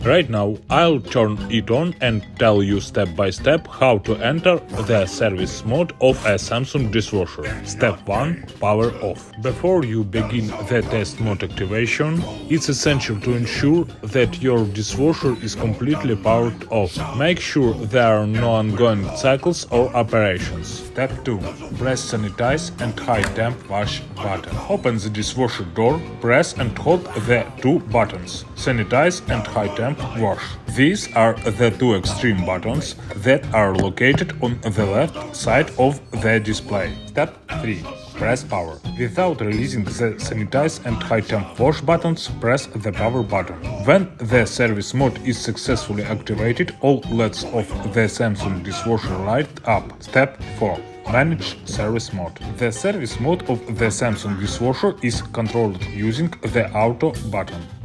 Right now, I'll turn it on and tell you step by step how to enter the service mode of a Samsung dishwasher. Step 1. Power off. Before you begin the test mode activation, it's essential to ensure that your dishwasher is completely powered off. Make sure there are no ongoing cycles or operations. Step 2. Press sanitize and high temp wash button. Open the dishwasher door, press and hold the two buttons, sanitize and high temp wash. These are the two extreme buttons that are located on the left side of the display. Step 3. Press power. Without releasing the sanitize and high temp wash buttons, press the power button. When the service mode is successfully activated, all LEDs of the Samsung dishwasher light up. Step 4. Manage service mode. The service mode of the Samsung dishwasher is controlled using the auto button.